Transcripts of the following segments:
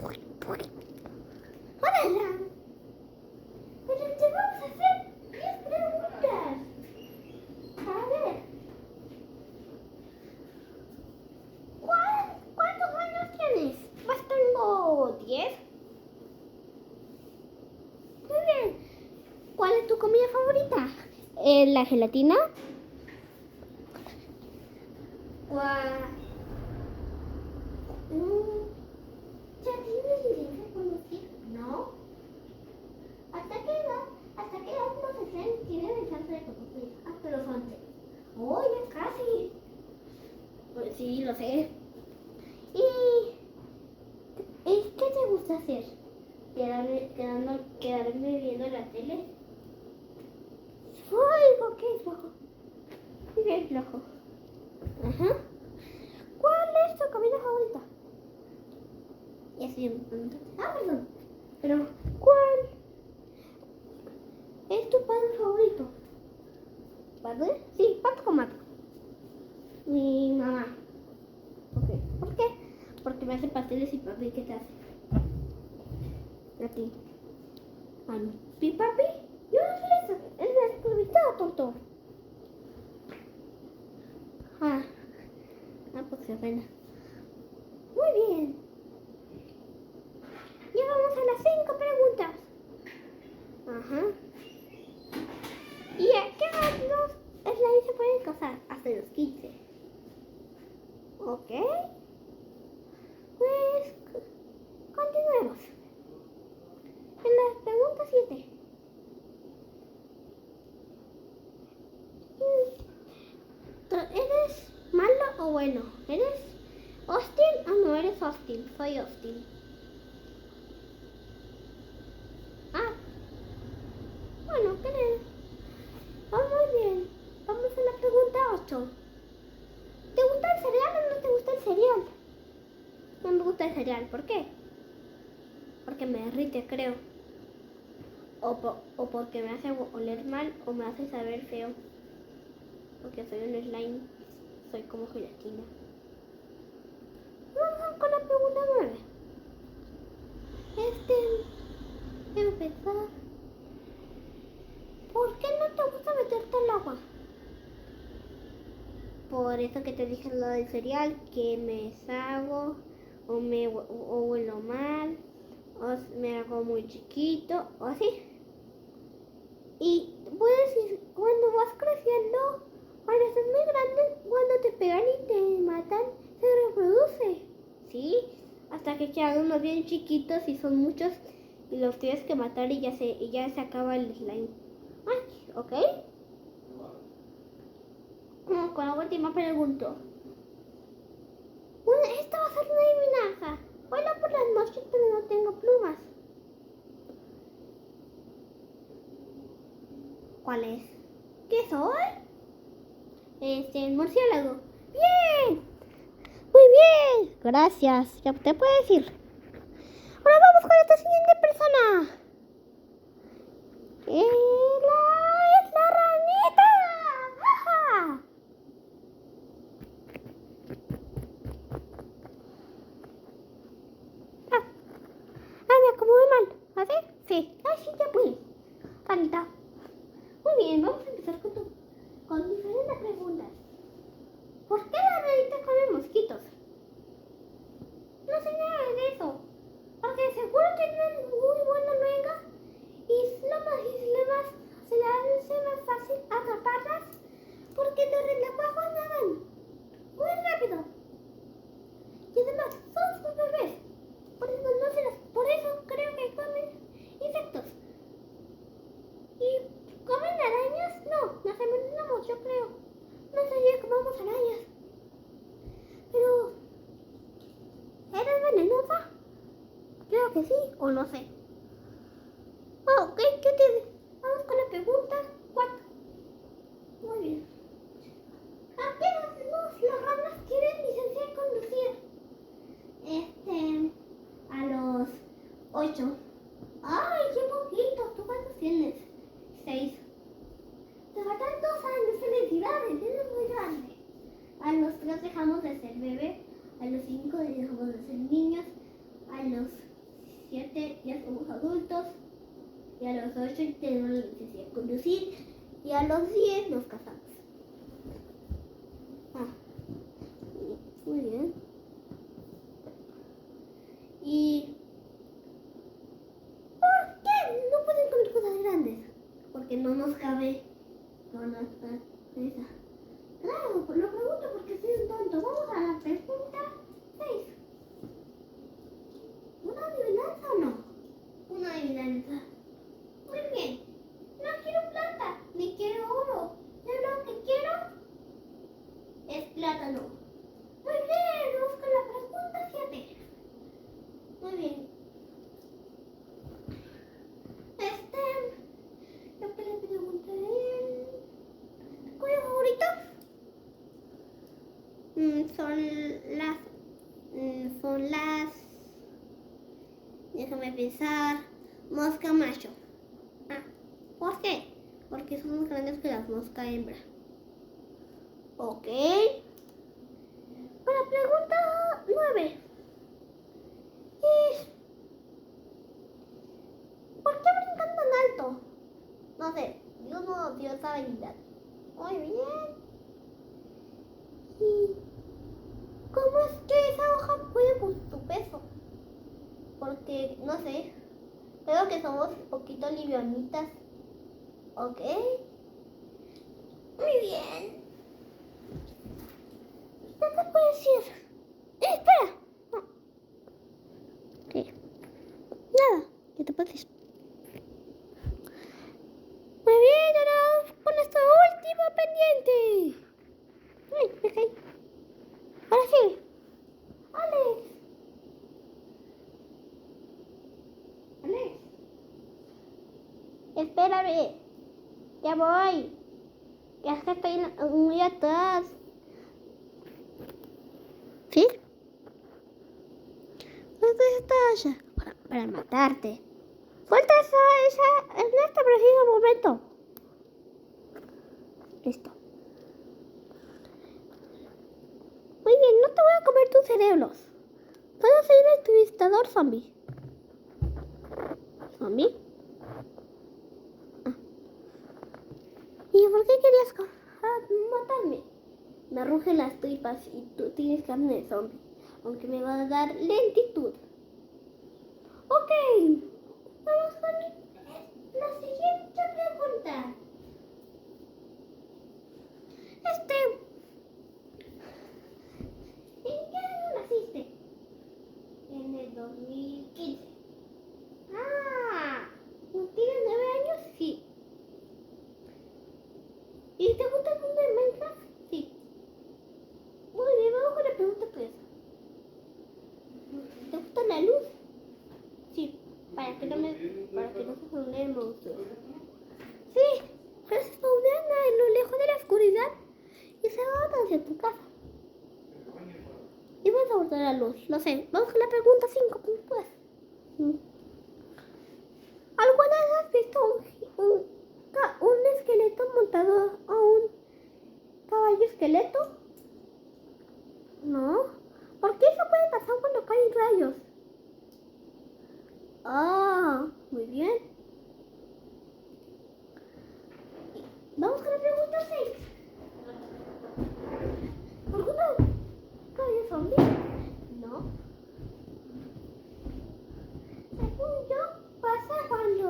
Hola. Pero te vamos a hacer 10 preguntas. A ver. ¿Cuántos años tienes? Pues tengo 10. Muy bien. ¿Cuál es tu comida favorita? ¿La gelatina? ¿Ya tienes licencia de conducir? No. ¿Hasta qué edad no se tiene licencia de conducir? Hasta los 11. Oh, ya casi. Pues sí, lo sé. ¿Y qué te gusta hacer? ¿Quedarme viendo la tele? ¡Ay, qué flojo! Bien flojo. Ajá. ¿Cuál es tu comida favorita? Y así me preguntan. Perdón. Pero, ¿cuál es tu padre favorito? ¿Padre? Sí, pato con mato. Mi mamá. Okay. ¿Por qué? Porque me hace pasteles y papi, ¿qué te hace? A ti. A mí. ¿Mi papi? Yo no sé eso. Es la esclavizado, tonto. Pues qué pena. Muy bien. Ya vamos a las 5 preguntas. Ajá. ¿Y a qué edad los slimes se pueden casar? Hasta los 15. Ok. Pues continuemos. En la pregunta 7. ¿Eres malo o bueno? ¿Eres hostil o no eres hostil? Soy hostil. Bueno, ¿qué? Muy bien. Vamos a la pregunta 8. ¿Te gusta el cereal o no te gusta el cereal? No me gusta el cereal. ¿Por qué? Porque me derrite, creo. O porque me hace oler mal o me hace saber feo. Porque soy un slime. Soy como gelatina. Vamos con la pregunta 9. Empezar. ¿Por qué no te gusta meterte al agua? Por eso que te dije lo del cereal, que me deshago o huelo mal, o me hago muy chiquito, o así. Y puedes decir, cuando vas creciendo, cuando estás muy grande, cuando te pegan y te matan, se reproduce, ¿sí? Hasta que quedan unos bien chiquitos y son muchos y los tienes que matar y ya se acaba el slime. ¿Ok? Con la última pregunta. Esta va a ser una adivinanza. Vuelo por las noches pero no tengo plumas. ¿Cuál es? ¿Qué soy? El murciélago. ¡Bien! Muy bien. Gracias. Ya te puedes ir. Ahora vamos con esta siguiente persona. Es la ranita. ¡Ajá! Me acomodé mal. ¿Así? Sí. Sí, ya pude. Ranita. Muy bien, vamos a empezar con diferentes preguntas. ¿Por qué la ranita come mosquitos? No sé nada de eso. Porque seguro tienen muy buena luenga y se le hace más fácil atraparlas porque los renacuajos nadan muy rápido. Y además son sus bebés. Por eso creo que comen insectos. ¿Y comen arañas? No, las envenenamos, yo creo. No sé si comemos arañas. Pero, ¿eres venenosa? Creo que sí, o no sé. Ok, ¿qué tienes? Vamos con la pregunta 4. Muy bien. ¿A qué edad las ranas tienen licencia de conducir? A los 8. ¡Ay, qué poquito! ¿Tú cuántos tienes? 6. Te faltan 2 años. ¡Felicidades! Eres muy grande. A los 3 dejamos de ser bebé. A los 5 dejamos de ser niños. A los los 8 tenemos la licencia de conducir y a los 10 nos casamos. Muy bien. ¿Y por qué no pueden comer cosas grandes? Porque no nos cabe con nuestra cabeza. Claro, pues lo pregunto porque soy un tonto. Vamos a la pregunta 6. ¿Una adivinanza o no? Una adivinanza. Muy bien. No quiero plata, ni quiero oro. Yo lo que quiero es plátano. Muy bien, vamos con la pregunta 7. Muy bien. Lo que le preguntaré. ¿Cuál es favorito? Son las. Déjame pensar. Mosca macho. ¿Por qué? Porque son más grandes que las mosca hembra. Ok. Para pregunta 9. ¿Por qué brincan tan alto? No sé, Dios no dio esa habilidad. Muy bien. ¿Y cómo es que esa hoja puede con tu peso? Porque, no sé, creo que somos un poquito livianitas. Ok. Muy bien. ¿Qué te puedo decir? Espera. No. ¿Qué? Nada. ¿Qué te puedo decir? Muy bien, ahora con nuestro último pendiente. Ay, me caí. Ahora sí. Alex. Alex. Espérame. Ya voy. Ya es que estoy muy atrás. ¿Sí? ¿Dónde estás? Para matarte. Suelta esa en este preciso momento. Listo. Muy bien, no te voy a comer tus cerebros. Solo soy un entrevistador zombie. ¿Zombie? ¿Y por qué querías matarme? Me rugen las tripas y tú tienes carne de zombie. Aunque me va a dar lentitud. Ok. Vamos con la siguiente pregunta. ¿En qué año naciste? En el 2015. ¿Tienes 9 años? Sí. ¿Y te gusta el mundo de Minecraft? Sí. Muy bien, vamos con la pregunta 3. ¿Te gusta la luz? Sí. Para que no se funde el monstruo. Sí. Pero se spawnean en lo lejos de la oscuridad y se van hacia tu casa. Y vas a botar la luz. Lo sé. Vamos con la pregunta 5. Pues. ¿Alguna vez has visto un esqueleto montado a un caballo esqueleto? No. ¿Por qué eso puede pasar cuando caen rayos? Muy bien. Vamos con la pregunta 6. ¿Alguna caballo zombie? No. Según yo, pasa cuando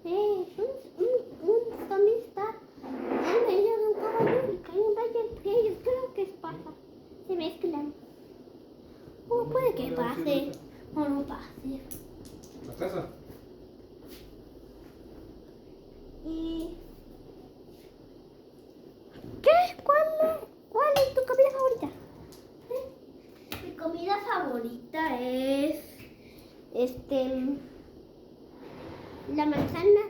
un zombie está en medio de un caballo y cae un rayo entre ellos. Creo que pasa. Se mezclan. O puede que pase o no pase. ¿La casa? ¿Y qué? ¿Cuál es tu comida favorita? Mi comida favorita es la manzana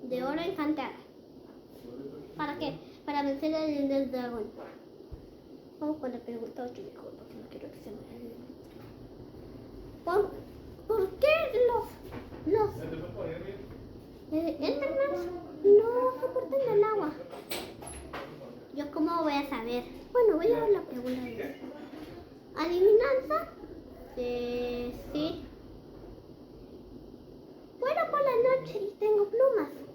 de oro encantada. ¿Para qué? Para vencer al del dragón. Vamos con la pregunta 8 mejor, porque no quiero que se me olvide. ¿Por qué los Endermans no soportan el agua? ¿Yo cómo voy a saber? Bueno, voy a ver la pregunta. ¿Adivinanza? Sí. Bueno, por la la noche y tengo plumas.